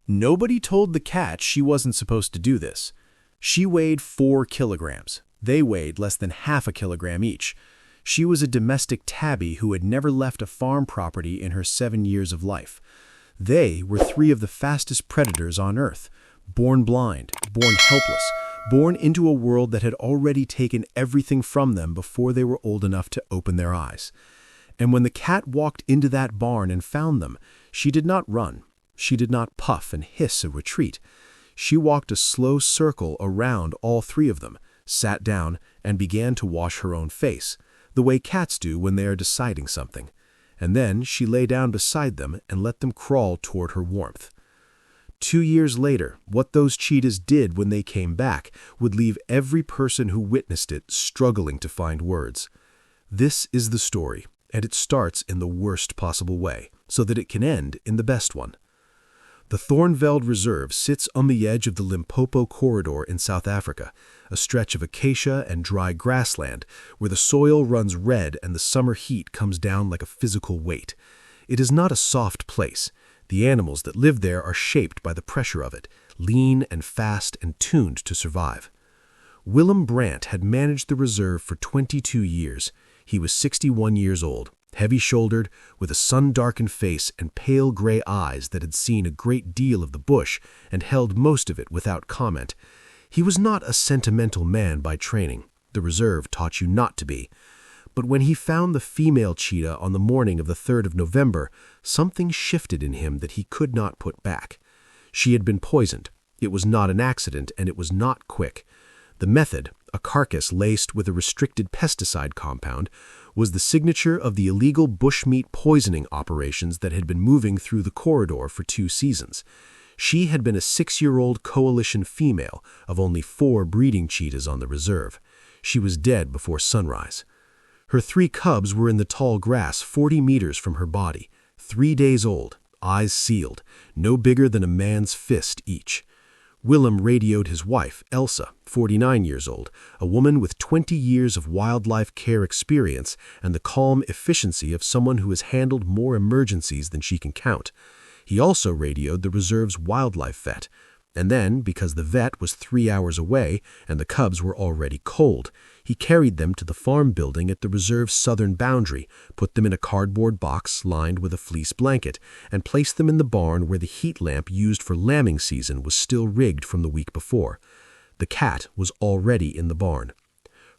Nobody told the cat she wasn't supposed to do this. She weighed 4 kilograms. They weighed less than half a kilogram each. She was a domestic tabby who had never left a farm property in her 7 years of life. They were 3 of the fastest predators on Earth, born blind, born helpless, born into a world that had already taken everything from them before they were old enough to open their eyes. And when the cat walked into that barn and found them, she did not run. She did not puff and hiss a retreat. She walked a slow circle around all 3 of them, sat down, and began to wash her own face, the way cats do when they are deciding something. And then she lay down beside them and let them crawl toward her warmth. 2 years later, what those cheetahs did when they came back would leave every person who witnessed it struggling to find words. This is the story, and it starts in the worst possible way, so that it can end in the best one. The Thornveld Reserve sits on the edge of the Limpopo Corridor in South Africa, a stretch of acacia and dry grassland where the soil runs red and the summer heat comes down like a physical weight. It is not a soft place. The animals that live there are shaped by the pressure of it, lean and fast and tuned to survive. Willem Brandt had managed the reserve for 22 years. He was 61 years old, heavy-shouldered, with a sun-darkened face and pale gray eyes that had seen a great deal of the bush and held most of it without comment. He was not a sentimental man by training. The reserve taught you not to be. But when he found the female cheetah on the morning of the 3rd of November, something shifted in him that he could not put back. She had been poisoned. It was not an accident, and it was not quick. The method, a carcass laced with a restricted pesticide compound, was the signature of the illegal bushmeat poisoning operations that had been moving through the corridor for 2 seasons. She had been a 6-year-old coalition female of only 4 breeding cheetahs on the reserve. She was dead before sunrise. Her 3 cubs were in the tall grass 40 meters from her body, 3 days old, eyes sealed, no bigger than a man's fist each. Willem radioed his wife, Elsa, 49 years old, a woman with 20 years of wildlife care experience and the calm efficiency of someone who has handled more emergencies than she can count. He also radioed the reserve's wildlife vet. And then, because the vet was 3 hours away and the cubs were already cold, he carried them to the farm building at the reserve's southern boundary, put them in a cardboard box lined with a fleece blanket, and placed them in the barn where the heat lamp used for lambing season was still rigged from the week before. The cat was already in the barn.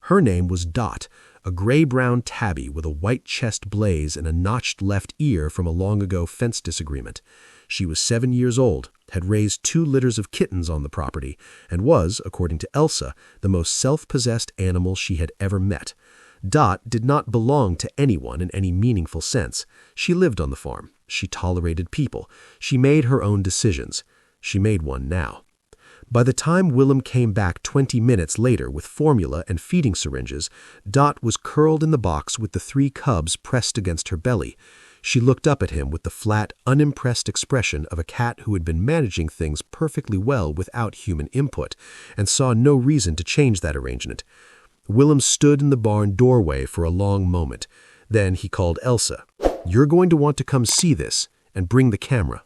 Her name was Dot, a gray-brown tabby with a white chest blaze and a notched left ear from a long-ago fence disagreement. She was 7 years old, had raised 2 litters of kittens on the property, and was, according to Elsa, the most self-possessed animal she had ever met. Dot did not belong to anyone in any meaningful sense. She lived on the farm. She tolerated people. She made her own decisions. She made one now. By the time Willem came back 20 minutes later with formula and feeding syringes, Dot was curled in the box with the 3 cubs pressed against her belly. She looked up at him with the flat, unimpressed expression of a cat who had been managing things perfectly well without human input, and saw no reason to change that arrangement. Willem stood in the barn doorway for a long moment. Then he called Elsa. "You're going to want to come see this, and bring the camera."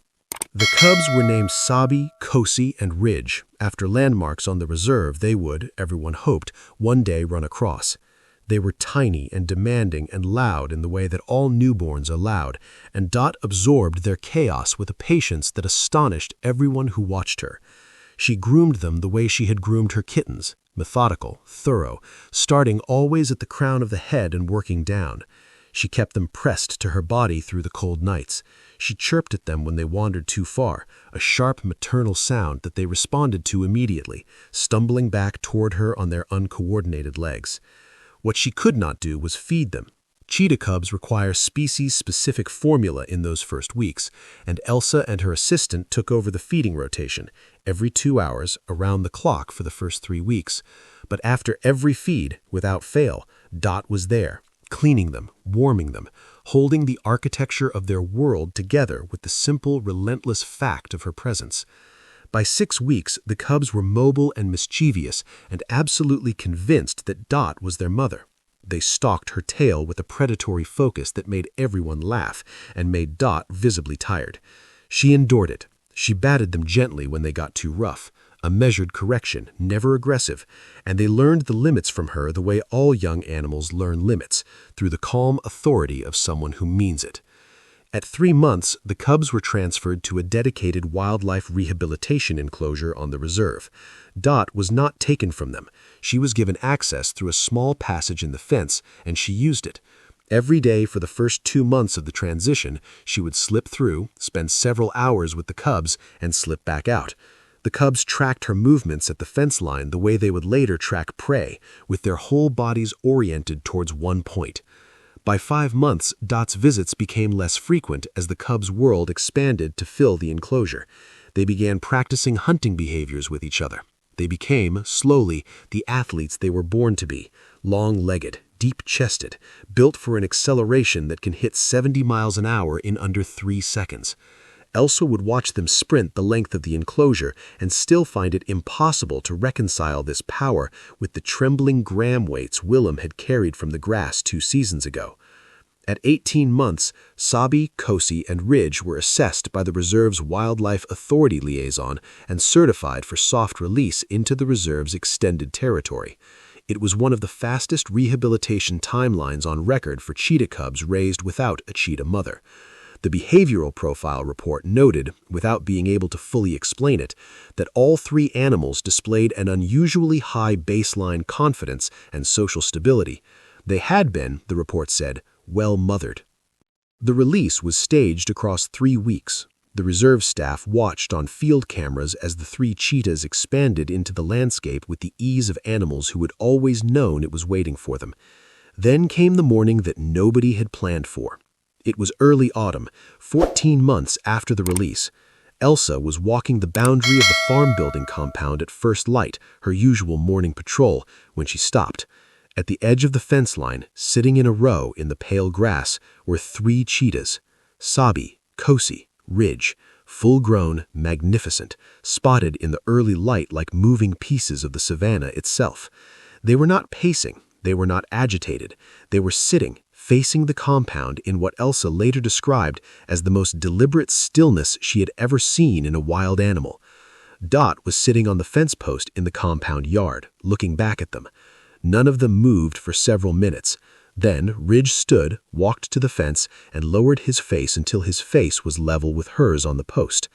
The cubs were named Sabi, Kosi, and Ridge, after landmarks on the reserve they would, everyone hoped, one day run across. They were tiny and demanding and loud in the way that all newborns are loud, and Dot absorbed their chaos with a patience that astonished everyone who watched her. She groomed them the way she had groomed her kittens, methodical, thorough, starting always at the crown of the head and working down. She kept them pressed to her body through the cold nights. She chirped at them when they wandered too far, a sharp maternal sound that they responded to immediately, stumbling back toward her on their uncoordinated legs. What she could not do was feed them. Cheetah cubs require species-specific formula in those first weeks, and Elsa and her assistant took over the feeding rotation, every 2 hours, around the clock for the first 3 weeks. But after every feed, without fail, Dot was there, cleaning them, warming them, holding the architecture of their world together with the simple, relentless fact of her presence. By 6 weeks, the cubs were mobile and mischievous and absolutely convinced that Dot was their mother. They stalked her tail with a predatory focus that made everyone laugh and made Dot visibly tired. She endured it. She batted them gently when they got too rough, a measured correction, never aggressive, and they learned the limits from her the way all young animals learn limits, through the calm authority of someone who means it. At 3 months, the cubs were transferred to a dedicated wildlife rehabilitation enclosure on the reserve. Dot was not taken from them. She was given access through a small passage in the fence, and she used it. Every day for the first 2 months of the transition, she would slip through, spend several hours with the cubs, and slip back out. The cubs tracked her movements at the fence line the way they would later track prey, with their whole bodies oriented towards one point. By 5 months, Dot's visits became less frequent as the cubs' world expanded to fill the enclosure. They began practicing hunting behaviors with each other. They became, slowly, the athletes they were born to be, long-legged, deep-chested, built for an acceleration that can hit 70 miles an hour in under 3 seconds. Elsa would watch them sprint the length of the enclosure and still find it impossible to reconcile this power with the trembling gram weights Willem had carried from the grass 2 seasons ago. At 18 months, Sabi, Kosi, and Ridge were assessed by the reserve's Wildlife Authority liaison and certified for soft release into the reserve's extended territory. It was one of the fastest rehabilitation timelines on record for cheetah cubs raised without a cheetah mother. The behavioral profile report noted, without being able to fully explain it, that all 3 animals displayed an unusually high baseline confidence and social stability. They had been, the report said, well mothered. The release was staged across 3 weeks. The reserve staff watched on field cameras as the 3 cheetahs expanded into the landscape with the ease of animals who had always known it was waiting for them. Then came the morning that nobody had planned for. It was early autumn, 14 months after the release. Elsa was walking the boundary of the farm building compound at first light, her usual morning patrol, when she stopped. At the edge of the fence line, sitting in a row in the pale grass, were 3 cheetahs, Sabi, Kosi, Ridge, full-grown, magnificent, spotted in the early light like moving pieces of the savanna itself. They were not pacing, they were not agitated, they were sitting, facing the compound in what Elsa later described as the most deliberate stillness she had ever seen in a wild animal. Dot was sitting on the fence post in the compound yard, looking back at them. None of them moved for several minutes. Then Ridge stood, walked to the fence, and lowered his face until his face was level with hers on the post.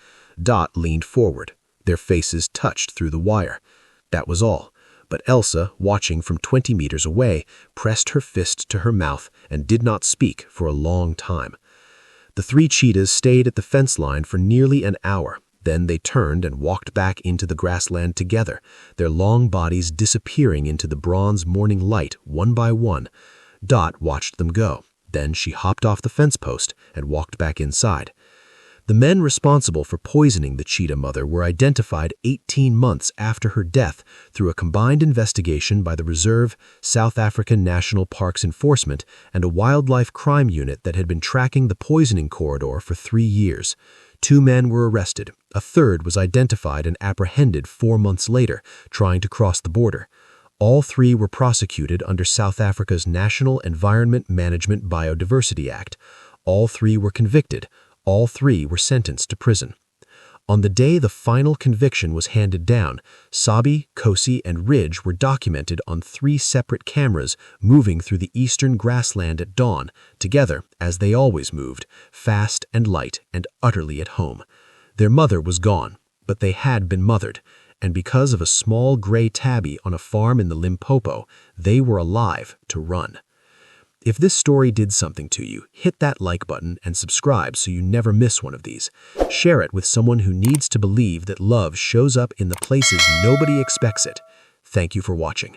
Dot leaned forward. Their faces touched through the wire. That was all. But Elsa, watching from 20 meters away, pressed her fist to her mouth and did not speak for a long time. The 3 cheetahs stayed at the fence line for nearly an hour. Then they turned and walked back into the grassland together, their long bodies disappearing into the bronze morning light one by one. Dot watched them go. Then she hopped off the fence post and walked back inside. The men responsible for poisoning the cheetah mother were identified 18 months after her death through a combined investigation by the Reserve, South African National Parks Enforcement, and a wildlife crime unit that had been tracking the poisoning corridor for 3 years. 2 men were arrested. A third was identified and apprehended 4 months later, trying to cross the border. All 3 were prosecuted under South Africa's National Environment Management Biodiversity Act. All 3 were convicted. All 3 were sentenced to prison. On the day the final conviction was handed down, Sabi, Kosi, and Ridge were documented on 3 separate cameras moving through the eastern grassland at dawn, together, as they always moved, fast and light and utterly at home. Their mother was gone, but they had been mothered, and because of a small gray tabby on a farm in the Limpopo, they were alive to run. If this story did something to you, hit that like button and subscribe so you never miss one of these. Share it with someone who needs to believe that love shows up in the places nobody expects it. Thank you for watching.